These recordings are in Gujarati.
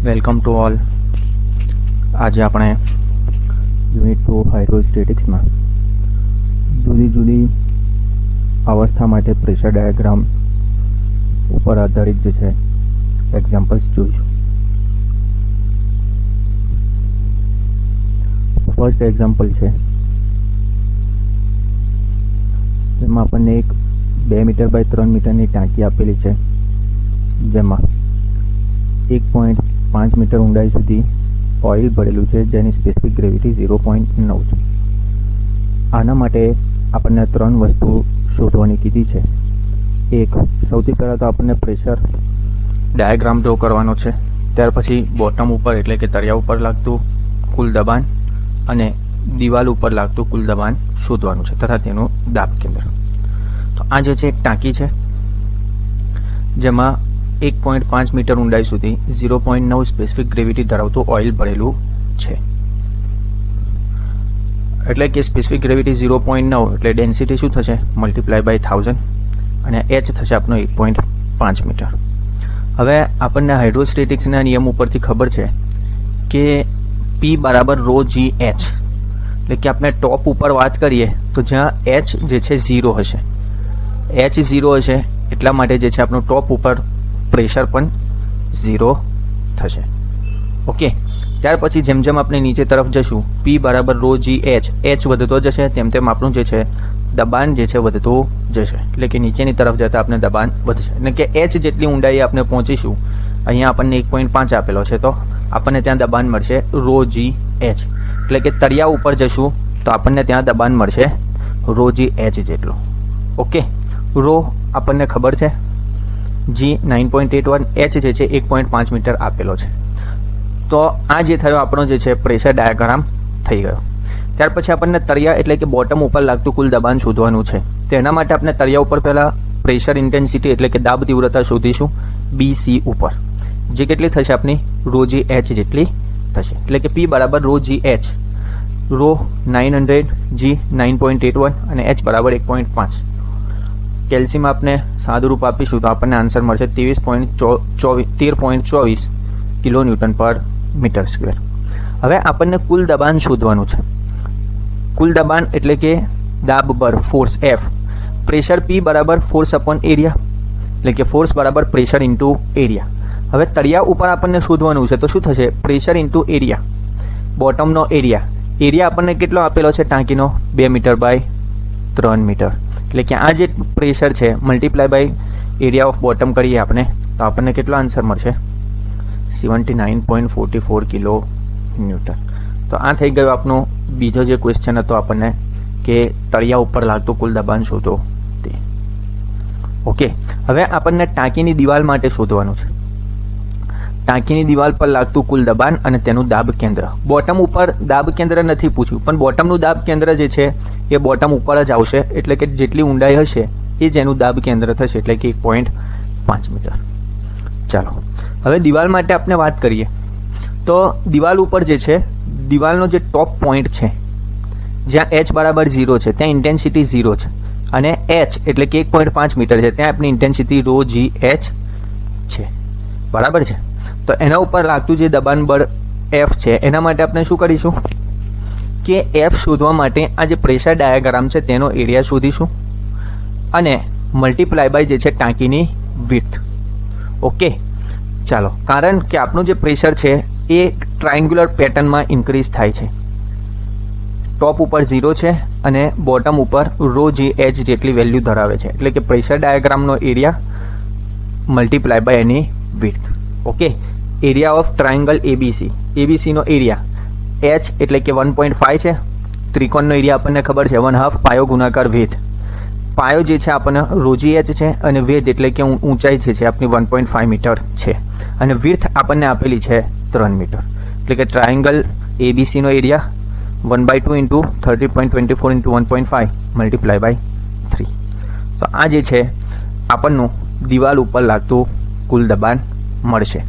Welcome to all. આજે આપણે યુનિટ 2 હાઇડ્રોસ્ટેટિક્સમાં જુદી જુદી અવસ્થા માટે પ્રેશર ડાયાગ્રામ ઉપર આધારિત જે છે એક્ઝામ્પલ્સ જોઈશું. ફર્સ્ટ એક્ઝામ્પલ છે જેમાં આપણને એક 2 મીટર બાય 3 મીટરની ટાંકી આપેલી છે, જેમાં 1.5 મીટર ઊંડાઈ સુધી ઓઇલ ભરેલું છે, જેની સ્પેસિફિક ગ્રેવિટી 0.9 છે. આના માટે આપણને 3 વસ્તુ શોધવાની કીધી છે. એક, સૌથી પહેલાં તો આપણને પ્રેશર ડાયાગ્રામ ડ્રો કરવાનો છે. ત્યાર પછી બોટમ ઉપર એટલે કે તળિયા ઉપર લાગતું કુલ દબાણ અને દિવાલ ઉપર લાગતું કુલ દબાણ શોધવાનું છે તથા તેનું દાબ કેન્દ્ર. તો આ જે છે એક ટાંકી છે જેમાં 1.5 મીટર ઊંડાઈ સુધી 0.9 સ્પેસિફિક ગ્રેવિટી ધરાવતું ઓઇલ ભરેલું છે. એટલે કે સ્પેસિફિક ગ્રેવિટી 0.9 એટલે ડેન્સિટી શું થશે? મલ્ટીપ્લાય બાય 1000 અને એચ થશે આપણો 1.5 મીટર. હવે આપણને હાઇડ્રોસ્ટેટિક્સના નિયમ ઉપરથી ખબર છે કે P બરાબર રો જી એચ, એટલે કે આપણે ટોપ ઉપર વાત કરીએ તો જ્યાં એચ જે છે 0 હશે, એચ 0 હશે એટલા માટે જે છે આપણું ટોપ ઉપર પ્રેશર પણ 0 થશે. ઓકે, ત્યાર પછી જેમ જેમ આપણે નીચે તરફ જશું P બરાબર રો જી એચ, એચ વધતો જશે તેમ તેમ આપણું જે છે દબાણ જે છે વધતું જશે, એટલે કે નીચેની તરફ જતાં આપણે દબાણ વધશે. એટલે કે એચ જેટલી ઊંડાઈ આપણે પહોંચીશું, અહીંયા આપણને 1.5 આપેલો છે તો આપણને ત્યાં દબાણ મળશે રો જી એચ, એટલે કે તળિયા ઉપર જશું તો આપણને ત્યાં દબાણ મળશે રો જી એચ જેટલું. ઓકે, રો આપણને ખબર છે જી 9.81, એચ જે છે 1.5 મીટર આપેલો છે. તો આ જે થયો આપણો જે છે પ્રેશર ડાયાગ્રામ થઈ ગયો. ત્યાર પછી આપણને તળિયા એટલે કે બોટમ ઉપર લાગતું કુલ દબાણ શોધવાનું છે. તેના માટે આપણે તળિયા ઉપર પહેલાં પ્રેશર ઇન્ટેન્સિટી એટલે કે દાબ તીવ્રતા શોધીશું BC ઉપર, જે કેટલી થશે આપણી રો જી એચ જેટલી થશે. એટલે કે P બરાબર રો જી એચ, રો 900, જી 9.81 અને એચ બરાબર 1.5. કેલ્શિયમ આપને સાદુરૂપ આપીશું તો આપણને આન્સર મળશે 13.24 કિલો ન્યૂટન પર મીટર સ્ક્વેર. હવે આપણને કુલ દબાણ શોધવાનું છે. કુલ દબાણ એટલે કે દાબ બર ફોર્સ F, પ્રેશર P બરાબર ફોર્સ અપોન એરિયા, એટલે કે ફોર્સ બરાબર પ્રેશર ઇન્ટુ એરિયા. હવે તળિયા ઉપર આપણને શોધવાનું છે તો શું થશે? પ્રેશર ઇન્ટુ એરિયા, બોટમનો એરિયા. એરિયા આપણને કેટલો આપેલો છે ટાંકીનો? 2 મીટર બાય 3 મીટર, એટલે કે આ જે પ્રેશર છે multiply by area of bottom કરીએ આપણે તો આપણને કેટલો આન્સર મળશે? 79.44 કિલો ન્યૂટન. તો આ થઈ ગયો આપણો બીજો જે ક્વેશ્ચન હતો આપણને કે તળિયા ઉપર લાગતું કુલ દબાણ શોધો તે. ઓકે, હવે આપણને ટાંકીની દિવાલ માટે શોધવાનું છે. ટાંકીની દિવાલ પર લાગતું કુલ દબાણ અને તેનું દાબ કેન્દ્ર. બોટમ ઉપર દાબ કેન્દ્ર નથી પૂછ્યું, પણ બોટમનું દાબ કેન્દ્ર જે છે એ બોટમ ઉપર જ આવશે, એટલે કે જેટલી ઊંડાઈ હશે એ જ એનું દાબ કેન્દ્ર થશે, એટલે કે 1.5 મીટર. ચાલો, હવે દિવાલ માટે આપણે વાત કરીએ તો દિવાલ ઉપર જે છે દિવાલનો જે ટોપ પોઈન્ટ છે જ્યાં H બરાબર 0 છે ત્યાં ઇન્ટેન્સિટી 0 છે અને H એટલે કે 1.5 મીટર છે ત્યાં આપણી ઇન્ટેન્સિટી રો જી એચ છે. બરાબર છે? તો એના ઉપર લાગતું જે દબાણ બળ F છે એના માટે આપણે શું કરીશું કે F શોધવા માટે આ જે પ્રેશર ડાયાગ્રામ છે તેનો એરિયા શોધીશું અને મલ્ટીપ્લાય બાય જે છે ટાંકીની વિડ્થ. ઓકે, ચાલો, કારણ કે આપણું જે પ્રેશર છે એ ટ્રાયંગ્યુલર પેટર્નમાં ઇન્ક્રીઝ થાય છે. ટોપ ઉપર 0 છે અને બોટમ ઉપર રો જી એચ જેટલી વેલ્યુ ધરાવે છે, એટલે કે પ્રેશર ડાયાગ્રામનો એરિયા મલ્ટીપ્લાય બાય એની width. Okay, area of triangle ABCનો એરિયા H એટલે કે 1.5 છે. ત્રિકોણનો એરિયા આપણને ખબર છે 1/2 પાયો ગુણાકાર વેધ. પાયો જે છે આપણને રોજી એચ છે અને વેધ એટલે કે ઊંચાઈ જે છે આપણી 1.5 મીટર છે અને વિડ્થ આપણને આપેલી છે 3 મીટર. એટલે કે ટ્રાયંગલ ABCનો area 1/2 into 30.24 into 1.5 multiply by 3. તો આ જે છે આપણનું દિવાલ ઉપર લાગતું કુલ દબાણ મળશે.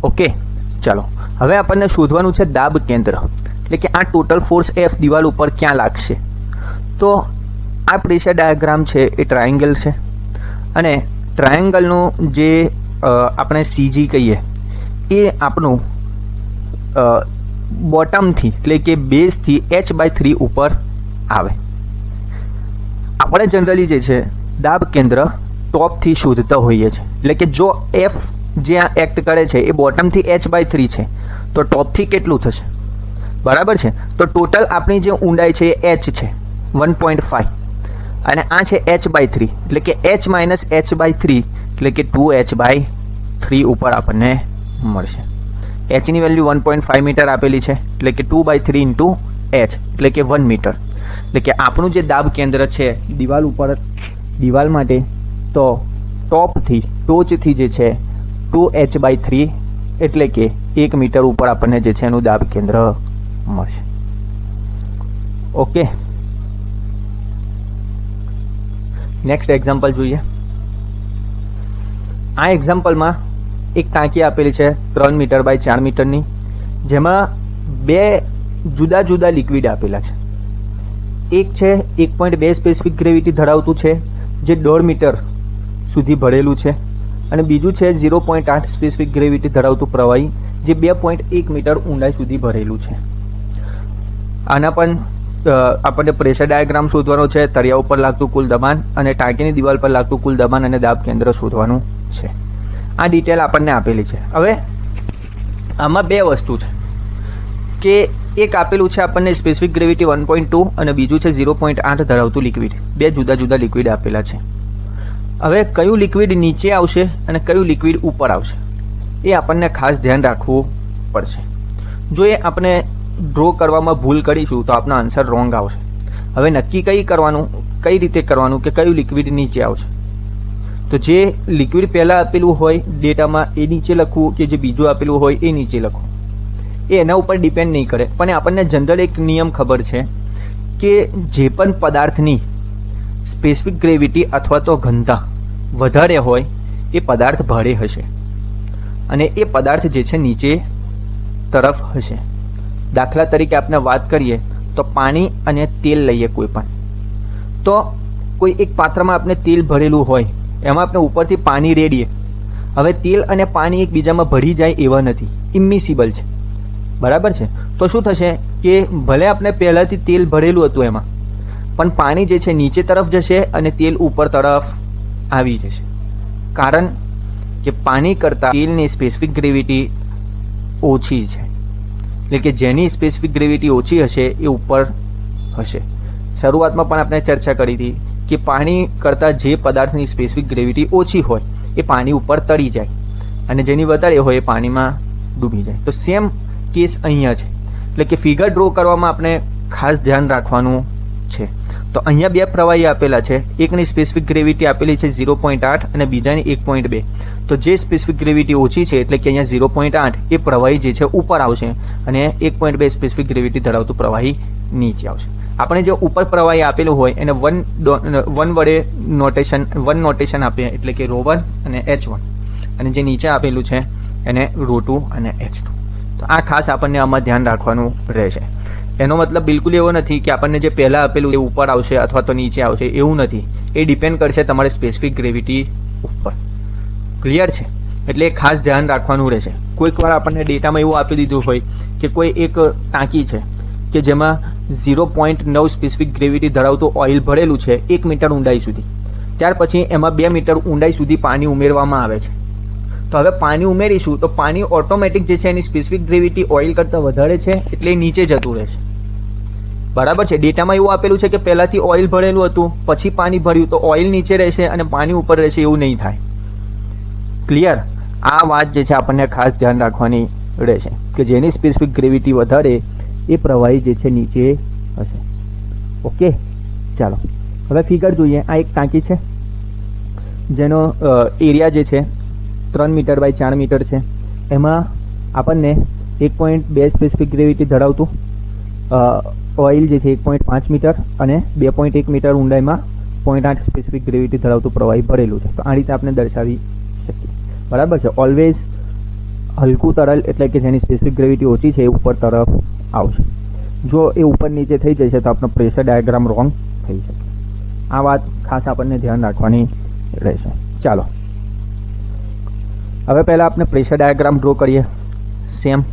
ઓકે, ચાલો, હવે આપણને શોધવાનું છે દાબ કેન્દ્ર, એટલે કે આ ટોટલ ફોર્સ F દિવાલ ઉપર ક્યાં લાગશે. તો આ પ્રેશર ડાયાગ્રામ છે એ ટ્રાયંગલ છે અને ટ્રાયંગલનું જે આપણે CG કહીએ એ આપણું બોટમથી એટલે કે બેઝથી h/3 ઉપર આવે. આપણે જનરલી જે છે દાબ કેન્દ્ર ટોપથી શોધતા હોઈએ છીએ, એટલે કે જો એફ જ્યાં એક્ટ કરે છે એ બોટમથી h/3 છે તો ટોપથી કેટલું થશે, બરાબર છે. તો ટોટલ આપણી જે ઊંડાઈ છે એ h છે 1.5 અને આ છે h/3 એટલે કે h માઇનસ h/3 એટલે કે 2h/3 ઉપર આપણને મળશે. hની વેલ્યુ 1.5 મીટર આપેલી છે એટલે કે 2/3 ઇન્ટુ h એટલે કે 1 મીટર. એટલે કે આપણું જે દાબ કેન્દ્ર છે દિવાલ માટે તો ટોચથી જે છે 2h/3 એટલે કે 1 મીટર ઉપર આપણને જે છે એનું દાબ કેન્દ્ર મળશે. ઓકે, નેક્સ્ટ એક્ઝામ્પલ જોઈએ. આ એક્ઝામ્પલમાં એક ટાંકી આપેલી છે 3 મીટર બાય 4 મીટરની, જેમાં બે જુદા જુદા લિક્વિડ આપેલા છે. એક છે 1.2 સ્પેસિફિક ગ્રેવિટી ધરાવતું છે જે 1.5 મીટર સુધી ભરેલું છે, અને બીજું છે 0.8 સ્પેસિફિક ગ્રેવિટી ધરાવતું પ્રવાહી જે 2.1 મીટર ઊંડાઈ સુધી ભરેલું છે. આના પણ આપણને પ્રેશર ડાયાગ્રામ શોધવાનો છે, તળિયા ઉપર લાગતું કુલ દબાણ અને ટાંકીની દિવાલ પર લાગતું કુલ દબાણ અને દાબ કેન્દ્ર શોધવાનું છે. આ ડિટેલ આપણને આપેલી છે. હવે આમાં બે વસ્તુ છે કે એક આપેલું છે આપણને સ્પેસિફિક ગ્રેવિટી 1.2 અને બીજું છે 0.8 ધરાવતું લિક્વિડ. બે જુદા જુદા લિક્વિડ આપેલા છે. હવે કયું લિક્વિડ નીચે આવશે અને કયું લિક્વિડ ઉપર આવશે એ આપણને ખાસ ધ્યાન રાખવું પડશે. જો એ આપણે ડ્રો કરવામાં ભૂલ કરીશું તો આપણો આન્સર રોંગ આવશે. હવે નક્કી કઈ રીતે કરવાનું કે કયું લિક્વિડ નીચે આવશે, તો જે લિક્વિડ પહેલાં આપેલું હોય ડેટામાં એ નીચે લખવું કે જે બીજું આપેલું હોય એ નીચે લખવું, એ એના ઉપર ડિપેન્ડ નહીં કરે. પણ આપણને જનરલ એક નિયમ ખબર છે કે જે પણ પદાર્થની સ્પેસિફિક ગ્રેવિટી અથવા તો ઘનતા વધારે હોય એ પદાર્થ ભારે હશે અને એ પદાર્થ જે છે નીચે તરફ હશે. દાખલા તરીકે આપણે વાત કરીએ તો પાણી અને તેલ લઈએ કોઈ પણ, તો કોઈ એક પાત્રમાં આપણે તેલ ભરેલું હોય એમાં આપણે ઉપરથી પાણી રેડીએ. હવે તેલ અને પાણી એકબીજામાં ભળી જાય એવા નથી, ઇમિસિબલ છે, બરાબર છે. તો શું થશે કે ભલે આપણે પહેલાંથી તેલ ભરેલું હતું એમાં, પણ પાણી જે છે નીચે તરફ જશે અને તેલ ઉપર તરફ આવી જશે. કારણ કે પાણી કરતાં તેલની સ્પેસિફિક ગ્રેવિટી ઓછી છે, એટલે કે જેની સ્પેસિફિક ગ્રેવિટી ઓછી હશે એ ઉપર હશે. શરૂઆતમાં પણ આપણે ચર્ચા કરી હતી કે પાણી કરતાં જે પદાર્થની સ્પેસિફિક ગ્રેવિટી ઓછી હોય એ પાણી ઉપર તરી જાય અને જેની વધારે હોય એ પાણીમાં ડૂબી જાય. તો સેમ કેસ અહીંયા છે. એટલે કે ફિગર ડ્રો કરવામાં આપણે ખાસ ધ્યાન રાખવાનું છે. તો અહીંયા બે પ્રવાહી આપેલા છે, એકની સ્પેસિફિક ગ્રેવિટી આપેલી છે 0.8 અને બીજાની 1.2. તો જે સ્પેસિફિક ગ્રેવિટી ઓછી છે એટલે કે અહીંયા 0.8 એ પ્રવાહી જે છે ઉપર આવશે અને 1.2 સ્પેસિફિક ગ્રેવિટી ધરાવતું પ્રવાહી નીચે આવશે. આપણે જે ઉપર પ્રવાહી આપેલું હોય એને વન વડે નોટેશન આપીએ એટલે કે ρ1 અને h1, અને જે નીચે આપેલું છે એને ρ2 અને h2. તો આ ખાસ આપણને આમાં ધ્યાન રાખવાનું રહેશે. એનો મતલબ બિલકુલ એવો નથી કે આપણને જે પહેલાં આપેલું એ ઉપર આવશે અથવા તો નીચે આવશે, એવું નથી. એ ડિપેન્ડ કરશે તમારે સ્પેસિફિક ગ્રેવિટી ઉપર. ક્લિયર છે? એટલે ખાસ ધ્યાન રાખવાનું રહેશે. કોઈક વાર આપણને ડેટામાં એવું આપી દીધું હોય કે કોઈ એક ટાંકી છે કે જેમાં 0.9 સ્પેસિફિક ગ્રેવિટી ધરાવતું ઓઇલ ભરેલું છે 1 મીટર ઊંડાઈ સુધી. ત્યાર પછી એમાં 2 મીટર ઊંડાઈ સુધી પાણી ઉમેરવામાં આવે છે. તો હવે પાણી ઉમેરીશું તો પાણી ઓટોમેટિક જે છે એની સ્પેસિફિક ગ્રેવિટી ઓઇલ કરતાં વધારે છે એટલે નીચે જતું રહેશે, બરાબર છે. ડેટામાં એવું આપેલું છે કે પહેલાંથી ઓઇલ ભરેલું હતું પછી પાણી ભર્યું તો ઓઇલ નીચે રહેશે અને પાણી ઉપર રહેશે, એવું નહીં થાય. ક્લિયર? આ વાત જે છે આપણને ખાસ ધ્યાન રાખવાની રહેશે કે જેની સ્પેસિફિક ગ્રેવિટી વધારે એ પ્રવાહી જે છે નીચે હશે. ઓકે, ચાલો હવે ફિગર જોઈએ. આ એક ટાંકી છે જેનો એરિયા જે છે 3 મીટર બાય 4 મીટર છે. એમાં આપણને 1.2 સ્પેસિફિક ગ્રેવિટી ધરાવતું ઓઇલ જે છે 1.5 મીટર અને 2.1 મીટર ઊંડાઈમાં 0.8 સ્પેસિફિક ગ્રેવિટી ધરાવતું પ્રવાહી ભરેલું છે. તો આ રીતે આપણે દર્શાવી શકીએ, બરાબર છે. ઓલવેઝ હલકું તરલ એટલે કે જેની સ્પેસિફિક ગ્રેવિટી ઓછી છે એ ઉપર તરફ આવશે. જો એ ઉપર નીચે થઈ જશે તો આપણો પ્રેશર ડાયાગ્રામ રોંગ થઈ શકે. આ વાત ખાસ આપણને ધ્યાન રાખવાની રહેશે. ચાલો હવે પહેલાં આપણે પ્રેશર ડાયાગ્રામ ડ્રો કરીએ. સેમ.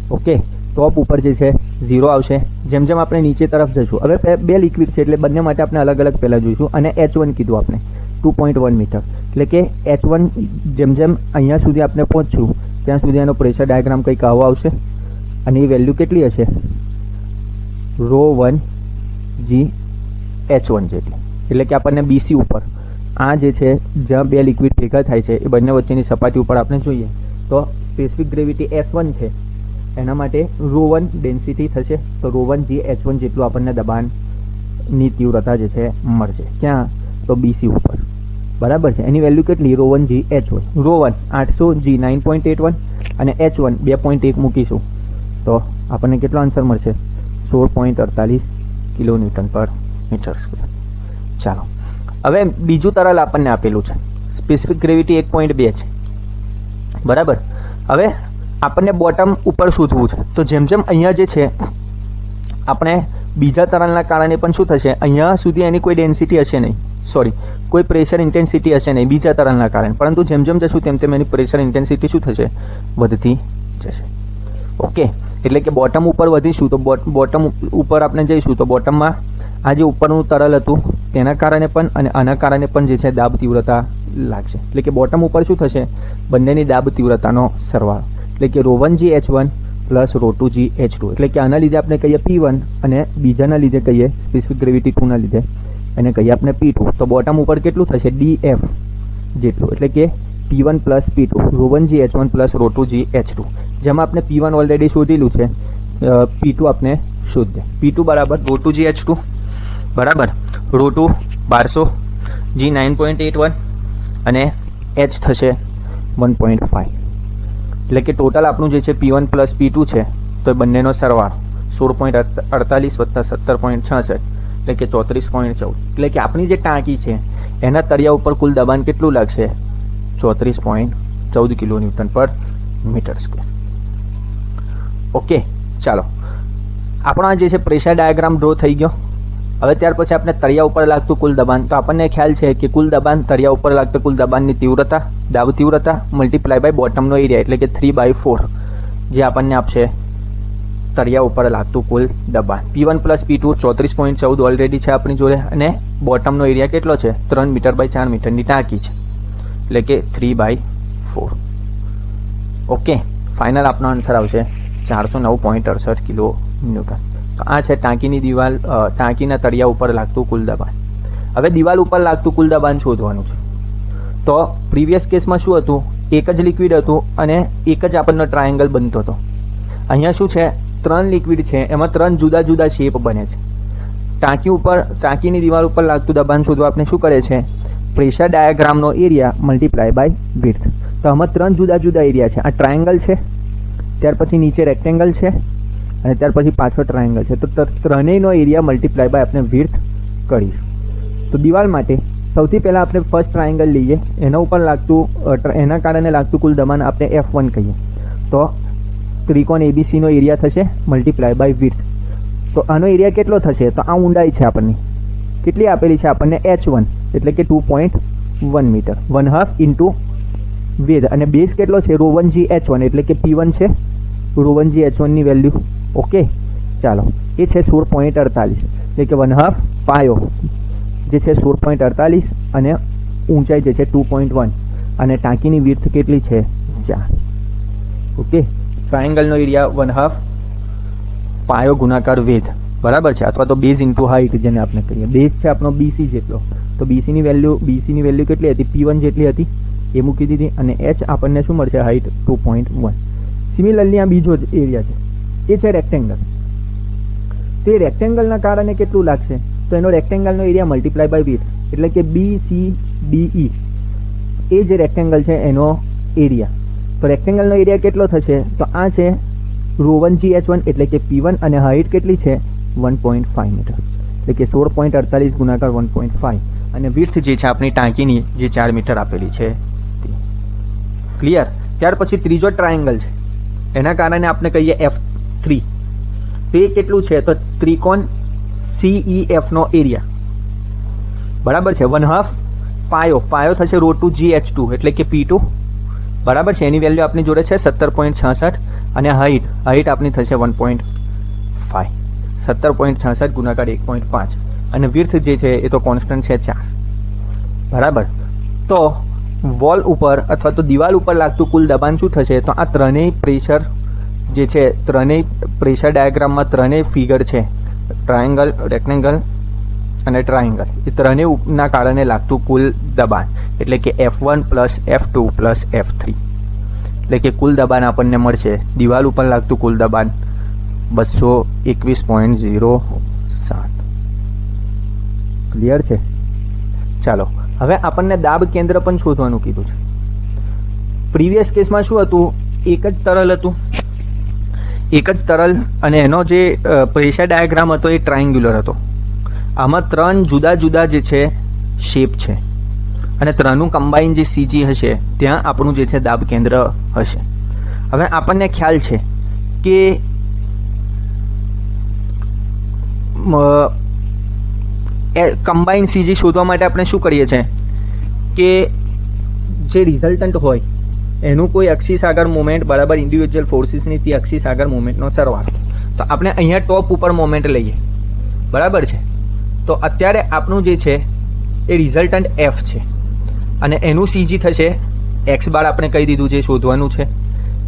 ઓકે, ટોપ ઉપર જે છે 0 આવશે. જેમ જેમ આપણે નીચે તરફ જઈશું, હવે બે લિક્વિડ છે એટલે બંને માટે આપણે અલગ અલગ પહેલાં જોઈશું. અને H1 કીધું આપણે 2.1 મીટર, એટલે કે H1 જેમ જેમ અહીંયા સુધી આપણે પહોંચશું ત્યાં સુધી એનો પ્રેશર ડાયાગ્રામ કંઈક આવો આવશે. અને એ વેલ્યુ કેટલી હશે? ρ1 g H1 જેટલી. એટલે કે આપણને BC ઉપર આ જે છે જ્યાં બે લિક્વિડ ભેગા થાય છે એ બંને વચ્ચેની સપાટી ઉપર આપણે જોઈએ તો સ્પેસિફિક ગ્રેવિટી S1 છે, એના માટે ρ1 ડેન્સિટી થશે. તો ρ1 g H1 જેટલું આપણને દબાણની તીવ્રતા જે છે મળશે. ક્યાં? તો BC ઉપર. બરાબર છે. એની વેલ્યુ કેટલી? ρ1 g H1. ρ1 800 g 9.81 અને H1 2.1 મૂકીશું તો આપણને કેટલો આન્સર મળશે? 16.48 કિલોન્યુટન પર મીટર સ્ક્વેર. ચાલો, હવે બીજું તરલ આપણને આપેલું છે, સ્પેસિફિક ગ્રેવિટી 1.2 છે. બરાબર. હવે આપણને બોટમ ઉપર શોધવું છે. તો જેમ જેમ અહીંયા જે છે આપણે બીજા તરલના કારણે પણ શું થશે? અહીંયા સુધી એની કોઈ ડેન્સિટી હશે નહીં, સોરી કોઈ પ્રેશર ઇન્ટેન્સિટી હશે નહીં બીજા તરલના કારણે, પરંતુ જેમ જેમ જશું તેમ તેમ એની પ્રેશર ઇન્ટેન્સિટી શું થશે? વધતી જશે. ઓકે, એટલે કે બોટમ ઉપર વધીશું તો બોટમ ઉપર આપણે જઈશું તો બોટમમાં આ જે ઉપરનું તરલ હતું તેના કારણે પણ અને આના કારણે પણ જે છે દાબ તીવ્રતા લાગશે. એટલે કે બોટમ ઉપર શું થશે? બંનેની દાબ તીવ્રતાનો સરવાળો. એટલે કે ρ1 g H1 plus ρ2 g H2. એટલે કે આના લીધે આપણે કહીએ P1 અને બીજાના લીધે કહીએ સ્પેસિફિક ગ્રેવિટી 2 ના લીધે એને કહીએ આપણે P2. તો બોટમ ઉપર કેટલું થશે? DF જેટલું. એટલે કે P1 plus P2 ρ1 g H1 plus ρ2 g H2. જેમાં આપણે P1 ઓલરેડી શોધેલું છે, P2 આપણે શોધીએ. P2 બરાબર ρ2 g H2 બરાબર ρ2 1200 g 9.81 અને H થશે 1.5. એટલે કે ટોટલ આપણું જે છે P1 પ્લસ P2 છે તો એ બંનેનો સરવાળો 16.48 વત્તા 17.66 એટલે કે 34.14. એટલે કે આપણી જે ટાંકી છે એના તળિયા ઉપર કુલ દબાણ કેટલું લાગશે? 34.14 કિલોન્યુટન પર મીટર સ્ક્વેર. ઓકે, ચાલો, આપણો આ જે છે પ્રેશર ડાયાગ્રામ ડ્રો થઈ ગયો. હવે ત્યાર પછી આપણે તળિયા ઉપર લાગતું કુલ દબાણ, તો આપણને ખ્યાલ છે કે કુલ દબાણ તળિયા ઉપર લાગતું કુલ દબાણની તીવ્રતા, દાબ તીવ્રતા મલ્ટીપ્લાય બાય બોટમનો એરિયા એટલે કે 3/4 જે આપણને આપશે તળિયા ઉપર લાગતું કુલ દબાણ. P1 પ્લસ P2 34.14 ઓલરેડી છે આપણી જોડે અને બોટમનો એરિયા કેટલો છે? 3 મીટર બાય 4 મીટરની ટાંકી છે એટલે કે 3/4. ઓકે, ફાઇનલ આપણો આન્સર આવશે 409.68 કિલોન્યુટન. તો આ છે ટાંકીની દિવાલ, ટાંકીના તળિયા ઉપર લાગતું કુલ દબાણ. હવે દિવાલ ઉપર લાગતું કુલ દબાણ શોધવાનું છે. તો પ્રીવિયસ કેસમાં શું હતું? એક જ લિક્વિડ હતું અને એક જ આપણનો ટ્રાયેંગલ બનતો હતો. અહીંયા શું છે? 3 લિક્વિડ છે, એમાં 3 જુદા જુદા શેપ બને છે. ટાંકી ઉપર, ટાંકીની દિવાલ ઉપર લાગતું દબાણ શોધવા આપણે શું કરે છે? પ્રેશર ડાયાગ્રામનો એરિયા મલ્ટીપ્લાય બાય વિડ્થ. તો આમાં 3 જુદા જુદા એરિયા છે. આ ટ્રાયેંગલ છે, ત્યાર પછી નીચે રેક્ટેંગલ છે અને ત્યાર પછી પાછો ટ્રાયેંગલ છે. તો ત્રણેયનો એરિયા મલ્ટીપ્લાય બાય આપણે વિડ્થ કરીશું. તો દિવાલ માટે સૌથી પહેલાં આપણે ફર્સ્ટ ટ્રાયેંગલ લઈએ, એના ઉપર લાગતું એના કારણે લાગતું કુલ દબાણ આપણે F1 કહીએ. તો ત્રિકોણ ABCનો એરિયા થશે મલ્ટીપ્લાય બાય વિડ્થ. તો આનો એરિયા કેટલો થશે? તો આ ઊંડાઈ છે આપણને કેટલી આપેલી છે? આપણને H1 એટલે કે 2.1 મીટર, 1/2 ઇન્ટુ વેધ અને બેઝ કેટલો છે? ρ1 g H1 એટલે કે P1 છે, ρ1 g H1 ની વેલ્યુ. ઓકે, ચાલો, એ છે 16.48 એટલે કે 1/2 પાયો જે છે 16.48 અને ઊંચાઈ જે છે 2.1 અને ટાંકીની વિડ્થ કેટલી છે? 4. ઓકે, ટ્રાયેંગલનો એરિયા 1/2 પાયો ગુણાકાર વેધ બરાબર છે, અથવા તો બેઝ ઇન્ટુ હાઇટ જેને આપણે કહીએ. બેઝ છે આપણો BC જેટલો, તો BCની વેલ્યુ કેટલી હતી? P1 જેટલી હતી એ મૂકી દીધી અને H આપણને શું મળશે? હાઇટ 2.1. સિમિલરલી આ બીજો જ એરિયા છે, એ છે રેક્ટેંગલ. તે રેક્ટેંગલના કારણે કેટલું લાગશે? તો એનો રેક્ટેંગલનો એરિયા મલ્ટીપ્લાય બાય વિડ્થ એટલે કે BCDE એ જે રેક્ટેંગલ છે એનો એરિયા. તો રેક્ટેંગલનો એરિયા કેટલો થશે? તો આ છે ρ1 g H1 એટલે કે P1 અને હાઇટ કેટલી છે? 1.5 મીટર એટલે કે 16.48 ગુણાકાર 1.5 અને વિડ્થ જે છે આપણી ટાંકીની જે 4 મીટર આપેલી છે. ક્લિયર? ત્યાર પછી ત્રીજો ટ્રાયેંગલ છે, એના કારણે આપણે કહીએ F3. તો એ કેટલું છે? તો ત્રિકોણ CEF નો એરિયા બરાબર છે 1/2 પાયો થશે ρ2 g H2 એટલે કે P2 બરાબર છે. એની વેલ્યુ આપની જોડે છે 17.66 અને હાઇટ આપની થશે 1.5, 17.66 ગુણાકાર 1.5 અને વિર્થ જે છે એ તો કોન્સ્ટન્ટ છે 4. બરાબર. તો વોલ ઉપર અથવા તો દિવાલ ઉપર લાગતું કુલ દબાણ શું થશે? તો આ ત્રણેય પ્રેશર જે છે, ત્રણેય પ્રેશર ડાયાગ્રામમાં ત્રણેય ફિગર છે, ટ્રાયેંગલ, રેક્ટેંગલ અને ટ્રાયેંગલ, એ ત્રણેયના કારણે લાગતું કુલ દબાણ એટલે કે F1 plus F2 plus F3 એટલે કે કુલ દબાણ આપણને મળશે દિવાલ ઉપર લાગતું કુલ દબાણ 221.07. ક્લિયર છે? ચાલો, હવે આપણને દાબ કેન્દ્ર પણ શોધવાનું કીધું છે. પ્રીવિયસ કેસમાં શું હતું? એક જ તરલ અને એનો જે પ્રેશર ડાયાગ્રામ હતો એ ટ્રાયેંગ્યુલર હતો. આમાં ત્રણ જુદા જુદા જે છે શેપ છે અને ત્રણનું કમ્બાઈન જે સીજી હશે ત્યાં આપણું જે છે દાબ કેન્દ્ર હશે. હવે આપણને ખ્યાલ છે કે કમ્બાઈન સીજી શોધવા માટે આપણે શું કરીએ છીએ કે જે રિઝલ્ટન્ટ હોય એનું કોઈ એક્સિસ આગળ મોમેન્ટ બરાબર ઇન્ડિવિજ્યુઅલ ફોર્સિસની તે એક્સિસ આગળ મોમેન્ટનો સરવાળો. તો આપણે અહીંયા ટોપ ઉપર મોમેન્ટ લઈએ. બરાબર છે? તો અત્યારે આપણું જે છે એ રિઝલ્ટન્ટ F છે અને એનું સીજી થશે એક્સ બાર આપણે કહી દીધું છે, શોધવાનું છે.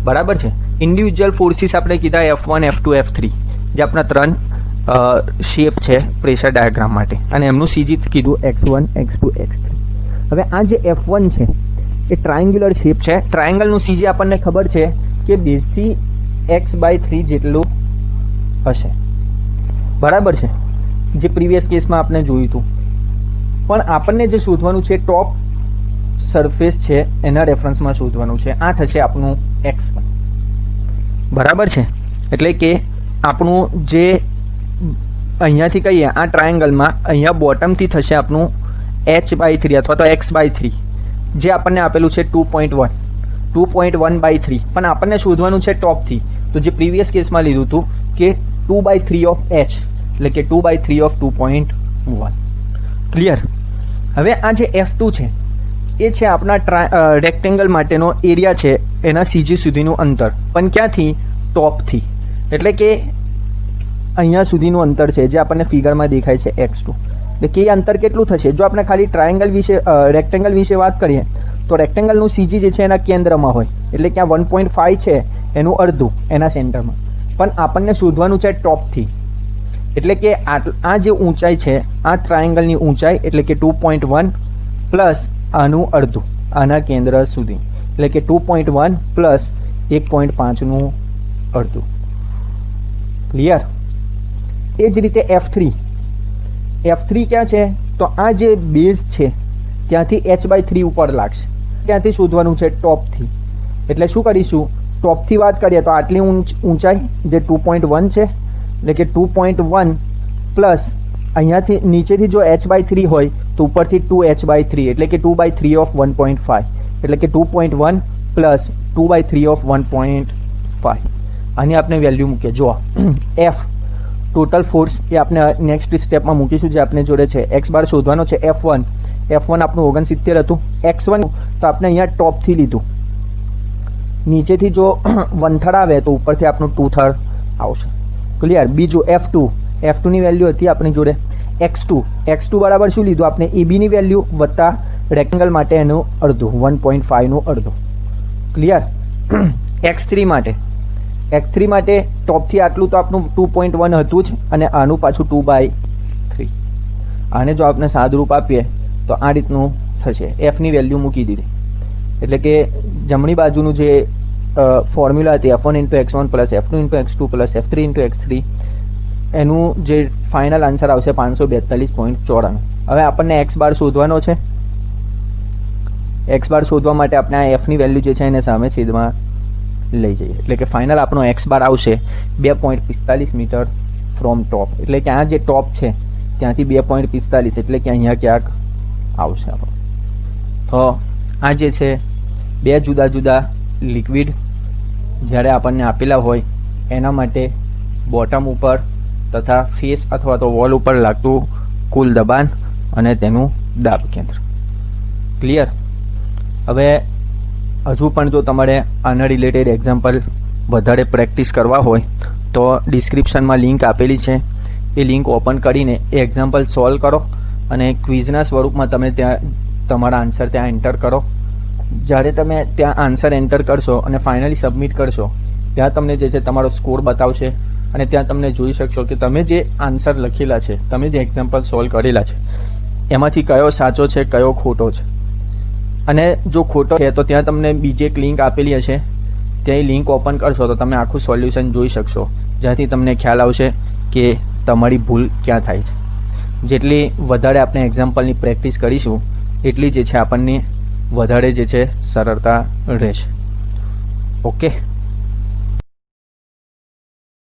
બરાબર છે? ઇન્ડિવિજ્યુઅલ ફોર્સિસ આપણે કીધા F1, F2, F3 જે આપણા ત્રણ શેપ છે પ્રેશર ડાયાગ્રામ માટે અને એમનું સીજી કીધું X1, X2, X3. હવે આ જે F1 છે એ ટ્રાયેંગ્યુલર શેપ છે. ટ્રાયેંગલનું સીજી આપણને ખબર છે કે બેઝથી x/3 જેટલું હશે. બરાબર છે? જે પ્રીવિયસ કેસમાં આપણે જોયું હતું. પણ આપણને જે શોધવાનું છે ટોપ સરફેસ છે એના રેફરન્સમાં શોધવાનું છે. આ થશે આપણું X1. બરાબર છે? એટલે કે આપણું જે અહીંયાથી કહીએ આ ટ્રાયેંગલમાં અહીંયા બોટમથી થશે આપણું h/3 અથવા તો x/3 જે આપણને આપેલું છે 2.1/3 પણ આપણને શોધવાનું છે ટોપથી. તો જે પ્રીવિયસ કેસમાં લીધું હતું કે 2/3 ઓફ h એટલે કે 2/3 ઓફ 2.1. ક્લિયર? હવે આ જે F2 છે એ છે આપણા રેક્ટેંગલ માટેનો એરિયા છે એના સીજી સુધીનું અંતર, પણ ક્યાંથી? ટોપથી. એટલે કે અહીંયા સુધીનું અંતર છે જે આપણને ફિગરમાં દેખાય છે x2. એટલે કે એ અંતર કેટલું થશે? જો આપણે ખાલી ટ્રાયેંગલ વિશે રેક્ટેંગલ વિશે વાત કરીએ તો રેક્ટેંગલનું સીજી જે છે એના કેન્દ્રમાં હોય એટલે કે આ 1.5 છે એનું અડધું એના સેન્ટરમાં, પણ આપણને શોધવાનું છે ટોપથી. એટલે કે આ જે ઊંચાઈ છે આ ટ્રાયેંગલની ઊંચાઈ એટલે કે 2.1 પ્લસ આનું અડધું આના કેન્દ્ર સુધી એટલે કે 2.1 પ્લસ 1.5નું અડધું. ક્લિયર? એ જ રીતે F3 ક્યાં છે? તો આ જે બેઝ છે ત્યાંથી h/3 ઉપર લાગશે. ત્યાંથી શોધવાનું છે ટોપથી. એટલે શું કરીશું? ટોપથી વાત કરીએ તો આટલી ઊંચાઈ જે 2.1 છે એટલે કે 2.1 પ્લસ અહીંયાથી નીચેથી જો h/3 હોય તો ઉપરથી 2h/3 એટલે કે 2/3 ઓફ 1.5 એટલે કે 2.1 પ્લસ 2/3 ઓફ 1.5. આની આપણે વેલ્યુ મૂકીએ. જો F ટોટલ ફોર્સ એ આપણે નેક્સ્ટ સ્ટેપમાં મૂકીશું જે આપણે જોડે છે. x બાર શોધવાનો છે F1 આપણું 69 હતું. x1 તો આપણે અહીંયા ટોપથી લીધું, નીચેથી જો 1/3 આવે તો ઉપરથી આપણું 2/3 આવશે. ક્લિયર? બીજું F2ની વેલ્યુ હતી આપણી જોડે x2 બરાબર શું લીધું આપણે? EBની વેલ્યુ વત્તા રેક્ટેંગલ માટે એનું અડધું 1.5નું અડધું. ક્લિયર? x3 માટે ટોપથી આટલું તો આપણું 2.1 હતું જ અને આનું પાછું 2/3. આને જો આપણે સાદુરૂપ આપીએ તો આ રીતનું થશે. Fની વેલ્યુ મૂકી દીધી એટલે કે જમણી બાજુનું જે ફોર્મ્યુલા હતી F1 × x1 plus F2 × x2 plus F3 × x3 એનું જે ફાઇનલ આન્સર આવશે 542.94. હવે આપણને x બાર શોધવાનો છે. x બાર શોધવા માટે આપણે આ Fની વેલ્યુ જે છે એને સામે છેદમાં લઈ જઈએ એટલે કે ફાઇનલ આપણો x બાર આવશે 2.45 મીટર ફ્રોમ ટોપ. એટલે કે આ જે ટોપ છે ત્યાંથી 2.45 એટલે કે અહીંયા ક્યાંક આવશે આપણો. તો આ જે છે બે જુદા જુદા લિક્વિડ જ્યારે આપણને આપેલા હોય એના માટે બોટમ ઉપર તથા ફેસ અથવા તો વોલ ઉપર લાગતું કુલ દબાણ અને તેનું દાબ કેન્દ્ર. ક્લિયર? હવે હજુ પણ જો તમારે આના રિલેટેડ એક્ઝામ્પલ વધારે પ્રેક્ટિસ કરવા હોય તો ડિસ્ક્રિપ્શનમાં લિંક આપેલી છે, એ લિંક ઓપન કરીને એ એક્ઝામ્પલ સોલ્વ કરો અને ક્વિઝના સ્વરૂપમાં તમે ત્યાં તમારા આન્સર ત્યાં એન્ટર કરો. જ્યારે તમે ત્યાં આન્સર એન્ટર કરશો અને ફાઇનલી સબમિટ કરશો ત્યાં તમને જે છે તમારો સ્કોર બતાવશે અને ત્યાં તમને જોઈ શકશો કે તમે જે આન્સર લખેલા છે, તમે જે એક્ઝામ્પલ સોલ્વ કરેલા છે એમાંથી કયો સાચો છે, કયો ખોટો છે. અને જો ખોટો છે તો ત્યાં તમને બીજી એક લિંક આપેલી હશે, ત્યાં એ લિંક ઓપન કરશો તો તમે આખું સોલ્યુશન જોઈ શકશો, જ્યાંથી તમને ખ્યાલ આવશે કે તમારી ભૂલ ક્યાં થાય છે. જેટલી વધારે આપણે એક્ઝામ્પલની પ્રેક્ટિસ કરીશું એટલી જે છે આપણને વધારે જે છે સરળતા રહેશે. ઓકે.